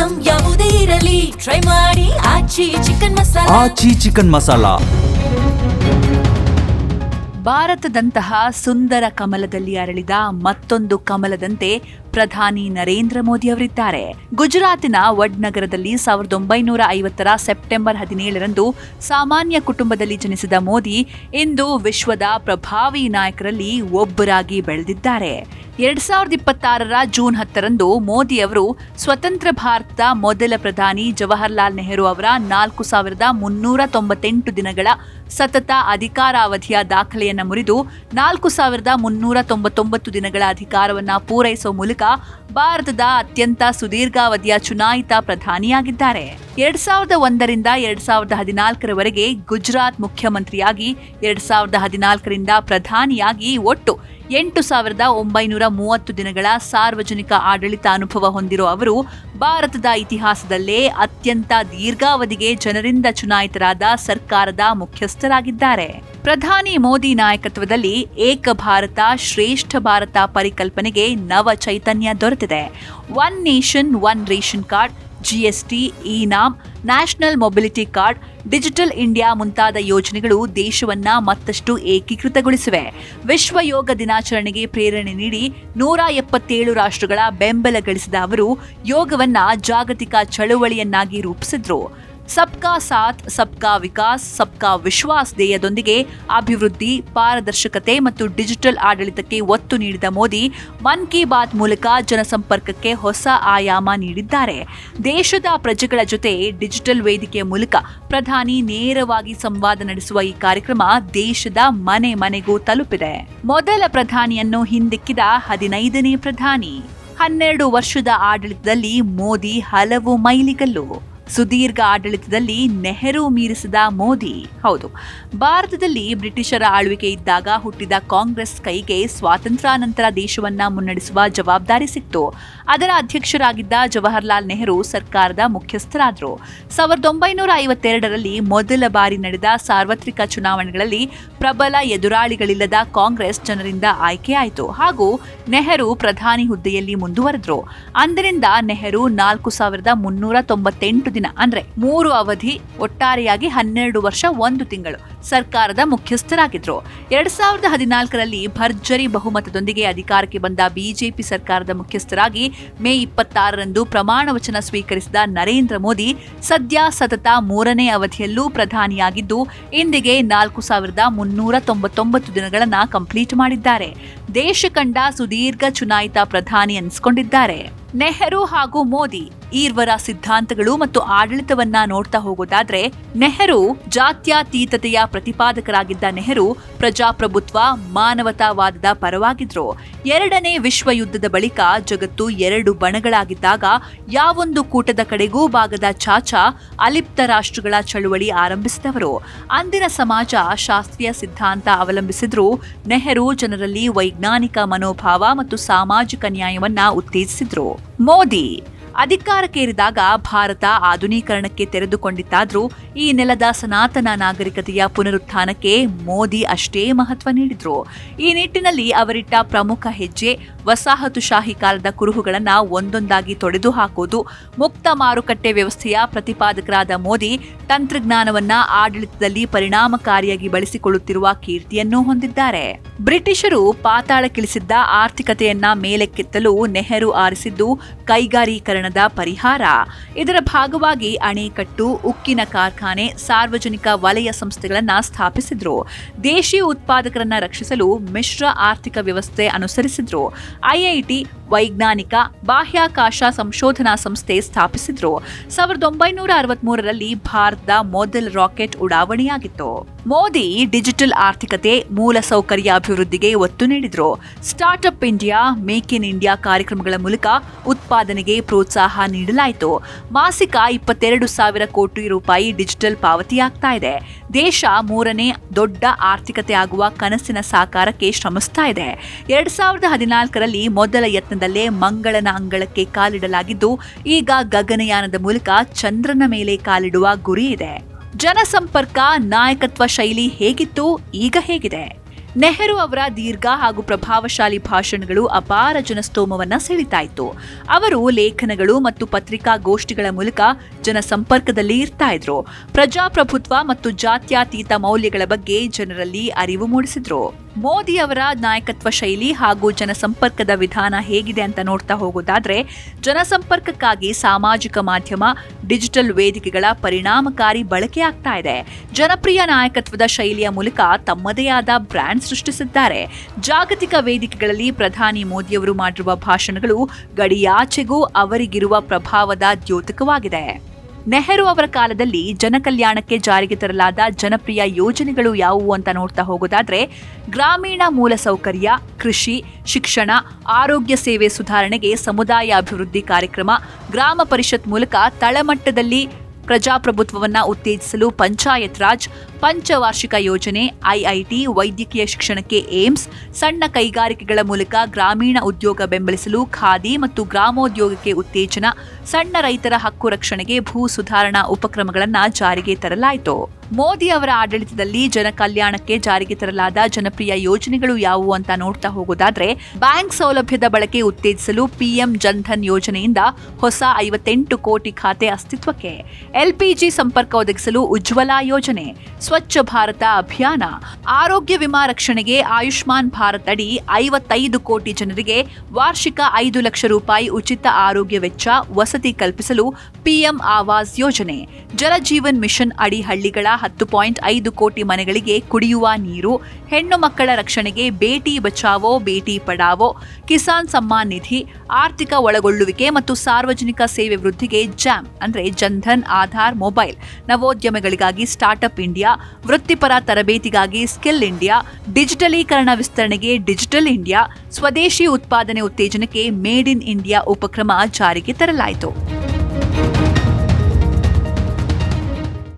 Item ಯಾವುದೇ ಇರಲಿ try ಮಾಡಿ ಆಚಿ ಚಿಕನ್ ಮಸಾಲಾ. ಆಚಿ ಚಿಕನ್ ಮಸಾಲಾ. ಭಾರತದಂತಹ ಸುಂದರ ಕಮಲದಲ್ಲಿ ಅರಳಿದ ಮತ್ತೊಂದು ಕಮಲದಂತೆ ಪ್ರಧಾನಿ ನರೇಂದ್ರ ಮೋದಿ ಅವರಿದ್ದಾರೆ. ಗುಜರಾತಿನ ವಡ್ನಗರದಲ್ಲಿ 1950 ಸೆಪ್ಟೆಂಬರ್ 17ರಂದು ಸಾಮಾನ್ಯ ಕುಟುಂಬದಲ್ಲಿ ಜನಿಸಿದ ಮೋದಿ ಇಂದು ವಿಶ್ವದ ಪ್ರಭಾವಿ ನಾಯಕರಲ್ಲಿ ಒಬ್ಬರಾಗಿ ಬೆಳೆದಿದ್ದಾರೆ. 2026 ಜೂನ್ 10ರಂದು ಮೋದಿ ಅವರು ಸ್ವತಂತ್ರ ಭಾರತದ ಮೊದಲ ಪ್ರಧಾನಿ ಜವಾಹರ್ಲಾಲ್ ನೆಹರು ಅವರ 4398 ದಿನಗಳ ಸತತ ಅಧಿಕಾರಾವಧಿಯ ದಾಖಲೆಯನ್ನು ಮುರಿದು 4399 ದಿನಗಳ ಅಧಿಕಾರವನ್ನ ಪೂರೈಸುವ ಮೂಲಕ ಭಾರತದ ಅತ್ಯಂತ ಸುದೀರ್ಘಾವಧಿಯ ಚುನಾಯಿತ ಪ್ರಧಾನಿಯಾಗಿದ್ದಾರೆ. 2001ರಿಂದ 2014ರವರೆಗೆ ಗುಜರಾತ್ ಮುಖ್ಯಮಂತ್ರಿಯಾಗಿ, 2014ರಿಂದ ಪ್ರಧಾನಿಯಾಗಿ ಒಟ್ಟು 8930 ದಿನಗಳ ಸಾರ್ವಜನಿಕ ಆಡಳಿತ ಅನುಭವ ಹೊಂದಿರೋ ಅವರು ಭಾರತದ ಇತಿಹಾಸದಲ್ಲೇ ಅತ್ಯಂತ ದೀರ್ಘಾವಧಿಗೆ ಜನರಿಂದ ಚುನಾಯಿತರಾದ ಸರ್ಕಾರದ ಮುಖ್ಯಸ್ಥರಾಗಿದ್ದಾರೆ. ಪ್ರಧಾನಿ ಮೋದಿ ನಾಯಕತ್ವದಲ್ಲಿ ಏಕ ಭಾರತ ಶ್ರೇಷ್ಠ ಭಾರತ ಪರಿಕಲ್ಪನೆಗೆ ನವ ಚೈತನ್ಯ ದೊರೆತಿದೆ. One nation one ration card, GST, eNAM, national mobility card, digital India ಮುಂತಾದ ಯೋಜನೆಗಳು ದೇಶವನ್ನ ಮತ್ತಷ್ಟು ಏಕೀಕೃತಗೊಳಿಸಿವೆ. ವಿಶ್ವ ಯೋಗ ದಿನಾಚರಣೆಗೆ ಪ್ರೇರಣೆ ನೀಡಿ 177 ರಾಷ್ಟ್ರಗಳ ಬೆಂಬಲ ಗಳಿಸಿದ ಅವರು ಯೋಗವನ್ನ ಜಾಗತಿಕ ಚಳುವಳಿಯನ್ನಾಗಿ ರೂಪಿಸಿದ್ರು. ಸಬ್ಕಾ ಸಾಥ್ ಸಬ್ಕಾ ವಿಕಾಸ್ ಸಬ್ಕಾ ವಿಶ್ವಾಸ್ ಧ್ಯೇಯದೊಂದಿಗೆ ಅಭಿವೃದ್ಧಿ, ಪಾರದರ್ಶಕತೆ ಮತ್ತು ಡಿಜಿಟಲ್ ಆಡಳಿತಕ್ಕೆ ಒತ್ತು ನೀಡಿದ ಮೋದಿ ಮನ್ ಕಿ ಬಾತ್ ಮೂಲಕ ಜನಸಂಪರ್ಕಕ್ಕೆ ಹೊಸ ಆಯಾಮ ನೀಡಿದ್ದಾರೆ. ದೇಶದ ಪ್ರಜೆಗಳ ಜೊತೆ ಡಿಜಿಟಲ್ ವೇದಿಕೆಯ ಮೂಲಕ ಪ್ರಧಾನಿ ನೇರವಾಗಿ ಸಂವಾದ ನಡೆಸುವ ಈ ಕಾರ್ಯಕ್ರಮ ದೇಶದ ಮನೆ ಮನೆಗೂ ತಲುಪಿದೆ. ಮೊದಲ ಪ್ರಧಾನಿಯನ್ನು ಹಿಂದಿಕ್ಕಿದ 15ನೇ ಪ್ರಧಾನಿ. 12 ವರ್ಷದ ಆಡಳಿತದಲ್ಲಿ ಮೋದಿ ಹಲವು ಮೈಲಿಗಲ್ಲು. ಸುದೀರ್ಘ ಆಡಳಿತದಲ್ಲಿ ನೆಹರು ಮೀರಿಸಿದ ಮೋದಿ. ಹೌದು, ಭಾರತದಲ್ಲಿ ಬ್ರಿಟಿಷರ ಆಳ್ವಿಕೆ ಇದ್ದಾಗ ಹುಟ್ಟಿದ ಕಾಂಗ್ರೆಸ್ ಕೈಗೆ ಸ್ವಾತಂತ್ರ್ಯಾನಂತರ ದೇಶವನ್ನ ಮುನ್ನಡೆಸುವ ಜವಾಬ್ದಾರಿ ಸಿಕ್ತು. ಅದರ ಅಧ್ಯಕ್ಷರಾಗಿದ್ದ ಜವಾಹರ್ಲಾಲ್ ನೆಹರು ಸರ್ಕಾರದ ಮುಖ್ಯಸ್ಥರಾದರು. 1952ರಲ್ಲಿ ಮೊದಲ ಬಾರಿ ನಡೆದ ಸಾರ್ವತ್ರಿಕ ಚುನಾವಣೆಗಳಲ್ಲಿ ಪ್ರಬಲ ಎದುರಾಳಿಗಳಿಲ್ಲದ ಕಾಂಗ್ರೆಸ್ ಜನರಿಂದ ಆಯ್ಕೆಯಾಯಿತು ಹಾಗೂ ನೆಹರು ಪ್ರಧಾನಿ ಹುದ್ದೆಯಲ್ಲಿ ಮುಂದುವರೆದರು. ಅಂದಿನಿಂದ ನೆಹರು 4398 ದಿನ ಅಂದ್ರೆ 3 ಅವಧಿ, ಒಟ್ಟಾರೆಯಾಗಿ 12 ವರ್ಷ 1 ತಿಂಗಳು ಸರ್ಕಾರದ ಮುಖ್ಯಸ್ಥರಾಗಿದ್ರು. 2014ರಲ್ಲಿ ಭರ್ಜರಿ ಬಹುಮತದೊಂದಿಗೆ ಅಧಿಕಾರಕ್ಕೆ ಬಂದ ಬಿಜೆಪಿ ಸರ್ಕಾರದ ಮುಖ್ಯಸ್ಥರಾಗಿ ಮೇ 26ರಂದು ಪ್ರಮಾಣ ವಚನ ಸ್ವೀಕರಿಸಿದ ನರೇಂದ್ರ ಮೋದಿ ಸದ್ಯ ಸತತ 3ನೇ ಅವಧಿಯಲ್ಲೂ ಪ್ರಧಾನಿಯಾಗಿದ್ದು ಇಂದಿಗೆ 4399 ದಿನಗಳನ್ನ ಕಂಪ್ಲೀಟ್ ಮಾಡಿದ್ದಾರೆ. ದೇಶ ಕಂಡ ಸುದೀರ್ಘ ಚುನಾಯಿತ ಪ್ರಧಾನಿ ಅನಿಸಿಕೊಂಡಿದ್ದಾರೆ. ನೆಹರು ಹಾಗೂ ಮೋದಿ ಈರ್ವರ ಸಿದ್ಧಾಂತಗಳು ಮತ್ತು ಆಡಳಿತವನ್ನ ನೋಡ್ತಾ ಹೋಗೋದಾದ್ರೆ, ನೆಹರು ಜಾತ್ಯತೀತತೆಯ ಪ್ರತಿಪಾದಕರಾಗಿದ್ದ ನೆಹರು ಪ್ರಜಾಪ್ರಭುತ್ವ, ಮಾನವತಾವಾದದ ಪರವಾಗಿದ್ರು. 2ನೇ ವಿಶ್ವ ಯುದ್ಧದ ಬಳಿಕ ಜಗತ್ತು 2 ಬಣಗಳಾಗಿದ್ದಾಗ ಯಾವೊಂದು ಕೂಟದ ಕಡೆಗೂ ಬಾಗದ ಚಾಚಾ ಅಲಿಪ್ತ ರಾಷ್ಟ್ರಗಳ ಚಳುವಳಿ ಆರಂಭಿಸಿದವರು. ಅಂದಿನ ಸಮಾಜ ಶಾಸ್ತ್ರೀಯ ಸಿದ್ಧಾಂತ ಅವಲಂಬಿಸಿದ್ರು. ನೆಹರು ಜನರಲ್ಲಿ ವೈಜ್ಞಾನಿಕ ಮನೋಭಾವ ಮತ್ತು ಸಾಮಾಜಿಕ ನ್ಯಾಯವನ್ನ ಉತ್ತೇಜಿಸಿದ್ರು. ಮೋದಿ ಅಧಿಕಾರಕ್ಕೇರಿದಾಗ ಭಾರತ ಆಧುನೀಕರಣಕ್ಕೆ ತೆರೆದುಕೊಂಡಿತ್ತಾದ್ರೂ ಈ ನೆಲದ ಸನಾತನ ನಾಗರಿಕತೆಯ ಪುನರುತ್ಥಾನಕ್ಕೆ ಮೋದಿ ಅಷ್ಟೇ ಮಹತ್ವ ನೀಡಿದ್ರು. ಈ ನಿಟ್ಟಿನಲ್ಲಿ ಅವರಿಟ್ಟ ಪ್ರಮುಖ ಹೆಜ್ಜೆ ವಸಾಹತುಶಾಹಿ ಕಾಲದ ಕುರುಹುಗಳನ್ನ ಒಂದೊಂದಾಗಿ ತೊಡೆದು ಹಾಕುವುದು. ಮುಕ್ತ ಮಾರುಕಟ್ಟೆ ವ್ಯವಸ್ಥೆಯ ಪ್ರತಿಪಾದಕರಾದ ಮೋದಿ ತಂತ್ರಜ್ಞಾನವನ್ನ ಆಡಳಿತದಲ್ಲಿ ಪರಿಣಾಮಕಾರಿಯಾಗಿ ಬಳಸಿಕೊಳ್ಳುತ್ತಿರುವ ಕೀರ್ತಿಯನ್ನೂ ಹೊಂದಿದ್ದಾರೆ. ಬ್ರಿಟಿಷರು ಪಾತಾಳಕ್ಕಿಳಿಸಿದ್ದ ಆರ್ಥಿಕತೆಯನ್ನ ಮೇಲೆಕ್ಕೆತ್ತಲು ನೆಹರು ಆರಿಸಿದ್ದು ಕೈಗಾರೀಕರಣದ ಪರಿಹಾರ. ಇದರ ಭಾಗವಾಗಿ ಅಣೆಕಟ್ಟು, ಉಕ್ಕಿನ ಕಾರ್ಖಾನೆ, ಸಾರ್ವಜನಿಕ ವಲಯ ಸಂಸ್ಥೆಗಳನ್ನ ಸ್ಥಾಪಿಸಿದ್ರು. ದೇಶೀಯ ಉತ್ಪಾದಕರನ್ನ ರಕ್ಷಿಸಲು ಮಿಶ್ರ ಆರ್ಥಿಕ ವ್ಯವಸ್ಥೆ ಅನುಸರಿಸಿದ್ರು. ಐಐಟಿ, ವೈಜ್ಞಾನಿಕ ಬಾಹ್ಯಾಕಾಶ ಸಂಶೋಧನಾ ಸಂಸ್ಥೆ ಸ್ಥಾಪಿಸಿದ್ರು. 1963ರಲ್ಲಿ ಭಾರತದ ಮೊದಲ ರಾಕೆಟ್ ಉಡಾವಣೆಯಾಗಿತ್ತು. ಮೋದಿ ಡಿಜಿಟಲ್ ಆರ್ಥಿಕತೆ, ಮೂಲಸೌಕರ್ಯ ಅಭಿವೃದ್ಧಿಗೆ ಒತ್ತು ನೀಡಿದ್ರು. Startup India, make in India ಕಾರ್ಯಕ್ರಮಗಳ ಮೂಲಕ ಉತ್ಪಾದನೆಗೆ ಪ್ರೋತ್ಸಾಹ ನೀಡಲಾಯಿತು. ಮಾಸಿಕ 22,000 ಕೋಟಿ ರೂಪಾಯಿ ಡಿಜಿಟಲ್ ಪಾವತಿಯಾಗ್ತಾ ಇದೆ. ದೇಶ 3ನೇ ದೊಡ್ಡ ಆರ್ಥಿಕತೆ ಆಗುವ ಕನಸಿನ ಸಾಕಾರಕ್ಕೆ ಶ್ರಮಿಸ್ತಾ ಇದೆ. 2014ರಲ್ಲಿ ಮೊದಲ ಯತ್ನದಲ್ಲೇ ಮಂಗಳನ ಅಂಗಳಕ್ಕೆ ಕಾಲಿಡಲಾಗಿದ್ದು ಈಗ ಗಗನಯಾನದ ಮೂಲಕ ಚಂದ್ರನ ಮೇಲೆ ಕಾಲಿಡುವ ಗುರಿ ಇದೆ. ಜನಸಂಪರ್ಕ, ನಾಯಕತ್ವ ಶೈಲಿ ಹೇಗಿತ್ತು, ಈಗ ಹೇಗಿದೆ? ನೆಹರು ಅವರ ದೀರ್ಘ ಹಾಗೂ ಪ್ರಭಾವಶಾಲಿ ಭಾಷಣಗಳು ಅಪಾರ ಜನಸ್ತೋಮವನ್ನ ಸೆಳಿತಾಯಿತು. ಅವರು ಲೇಖನಗಳು ಮತ್ತು ಪತ್ರಿಕಾಗೋಷ್ಠಿಗಳ ಮೂಲಕ ಜನಸಂಪರ್ಕದಲ್ಲಿ ಇರ್ತಾ ಇದ್ರು. ಪ್ರಜಾಪ್ರಭುತ್ವ ಮತ್ತು ಜಾತ್ಯತೀತ ಮೌಲ್ಯಗಳ ಬಗ್ಗೆ ಜನರಲ್ಲಿ ಅರಿವು ಮೂಡಿಸಿದ್ರು. ಮೋದಿ ಅವರ ನಾಯಕತ್ವ ಶೈಲಿ ಹಾಗೂ ಜನಸಂಪರ್ಕದ ವಿಧಾನ ಹೇಗಿದೆ ಅಂತ ನೋಡ್ತಾ ಹೋಗೋದಾದ್ರೆ, ಜನಸಂಪರ್ಕಕ್ಕಾಗಿ ಸಾಮಾಜಿಕ ಮಾಧ್ಯಮ, ಡಿಜಿಟಲ್ ವೇದಿಕೆಗಳ ಪರಿಣಾಮಕಾರಿ ಬಳಕೆ ಆಗ್ತಾ ಇದೆ. ಜನಪ್ರಿಯ ನಾಯಕತ್ವದ ಶೈಲಿಯ ಮೂಲಕ ತಮ್ಮದೇ ಆದ ಬ್ರ್ಯಾಂಡ್ ಸೃಷ್ಟಿಸಿದ್ದಾರೆ. ಜಾಗತಿಕ ವೇದಿಕೆಗಳಲ್ಲಿ ಪ್ರಧಾನಿ ಮೋದಿಯವರು ಮಾಡಿರುವ ಭಾಷಣಗಳು ಗಡಿಯಾಚೆಗೂ ಅವರಿಗಿರುವ ಪ್ರಭಾವದ ದ್ಯೋತಕವಾಗಿದೆ. ನೆಹರು ಅವರ ಕಾಲದಲ್ಲಿ ಜನಕಲ್ಯಾಣಕ್ಕೆ ಜಾರಿಗೆ ತರಲಾದ ಜನಪ್ರಿಯ ಯೋಜನೆಗಳು ಯಾವುವು ಅಂತ ನೋಡ್ತಾ ಹೋಗೋದಾದ್ರೆ, ಗ್ರಾಮೀಣ ಮೂಲಸೌಕರ್ಯ, ಕೃಷಿ, ಶಿಕ್ಷಣ, ಆರೋಗ್ಯ ಸೇವೆ ಸುಧಾರಣೆಗೆ ಸಮುದಾಯ ಅಭಿವೃದ್ಧಿ ಕಾರ್ಯಕ್ರಮ, ಗ್ರಾಮ ಪರಿಷತ್ ಮೂಲಕ ತಳಮಟ್ಟದಲ್ಲಿ ಪ್ರಜಾಪ್ರಭುತ್ವವನ್ನು ಉತ್ತೇಜಿಸಲು ಪಂಚಾಯತ್ ರಾಜ್, ಪಂಚವಾರ್ಷಿಕ ಯೋಜನೆ, ಐಐಟಿ, ವೈದ್ಯಕೀಯ ಶಿಕ್ಷಣಕ್ಕೆ ಏಮ್ಸ್, ಸಣ್ಣ ಕೈಗಾರಿಕೆಗಳ ಮೂಲಕ ಗ್ರಾಮೀಣ ಉದ್ಯೋಗ ಬೆಂಬಲಿಸಲು ಖಾದಿ ಮತ್ತು ಗ್ರಾಮೋದ್ಯೋಗಕ್ಕೆ ಉತ್ತೇಜನ, ಸಣ್ಣ ರೈತರ ಹಕ್ಕು ರಕ್ಷಣೆಗೆ ಭೂ ಸುಧಾರಣಾ ಉಪಕ್ರಮಗಳನ್ನು ಜಾರಿಗೆ ತರಲಾಯಿತು. ಮೋದಿ ಅವರ ಆಡಳಿತದಲ್ಲಿ ಜನ ಕಲ್ಯಾಣಕ್ಕೆ ಜಾರಿಗೆ ತರಲಾದ ಜನಪ್ರಿಯ ಯೋಜನೆಗಳು ಯಾವುವು ಅಂತ ನೋಡ್ತಾ ಹೋಗೋದಾದ್ರೆ, ಬ್ಯಾಂಕ್ ಸೌಲಭ್ಯದ ಬಳಕೆ ಉತ್ತೇಜಿಸಲು ಪಿಎಂ ಜನ್ಧನ್ ಯೋಜನೆಯಿಂದ ಹೊಸ 58 ಕೋಟಿ ಖಾತೆ ಅಸ್ತಿತ್ವಕ್ಕೆ, ಎಲ್ಪಿಜಿ ಸಂಪರ್ಕ ಒದಗಿಸಲು ಉಜ್ವಲಾ ಯೋಜನೆ, ಸ್ವಚ್ಛ ಭಾರತ ಅಭಿಯಾನ, ಆರೋಗ್ಯ ವಿಮಾ ರಕ್ಷಣೆಗೆ ಆಯುಷ್ಮಾನ್ ಭಾರತ್ ಅಡಿ 55 ಕೋಟಿ ಜನರಿಗೆ ವಾರ್ಷಿಕ 5 ಲಕ್ಷ ರೂಪಾಯಿ ಉಚಿತ ಆರೋಗ್ಯ ವೆಚ್ಚ ವಸತಿ ಕಲ್ಪಿಸಲು ಪಿಎಂ ಆವಾಸ್ ಯೋಜನೆ, ಜಲಜೀವನ್ ಮಿಷನ್ ಅಡಿ ಹಳ್ಳಿಗಳ 10.5 ಕೋಟಿ ಮನೆಗಳಿಗೆ ಕುಡಿಯುವ ನೀರು, ಹೆಣ್ಣು ಮಕ್ಕಳ ರಕ್ಷಣೆಗೆ ಬೇಟಿ ಬಚಾವೋ ಬೇಟಿ ಪಡಾವೋ, ಕಿಸಾನ್ ಸಮ್ಮಾನ್ ನಿಧಿ, ಆರ್ಥಿಕ ಒಳಗೊಳ್ಳುವಿಕೆ ಮತ್ತು ಸಾರ್ವಜನಿಕ ಸೇವೆ ವೃದ್ಧಿಗೆ ಜಾಮ್ ಅಂದ್ರೆ Jan Dhan Aadhaar mobile, ನವೋದ್ಯಮಗಳಿಗಾಗಿ startup India, ವೃತ್ತಿಪರ ತರಬೇತಿಗಾಗಿ ಸ್ಕಿಲ್ ಇಂಡಿಯಾ, ಡಿಜಿಟಲೀಕರಣ ವಿಸ್ತರಣೆಗೆ ಡಿಜಿಟಲ್ ಇಂಡಿಯಾ, ಸ್ವದೇಶಿ ಉತ್ಪಾದನೆ ಉತ್ತೇಜನಕ್ಕೆ ಮೇಡ್ ಇನ್ ಇಂಡಿಯಾ ಉಪಕ್ರಮ ಜಾರಿಗೆ ತರಲಾಯಿತು.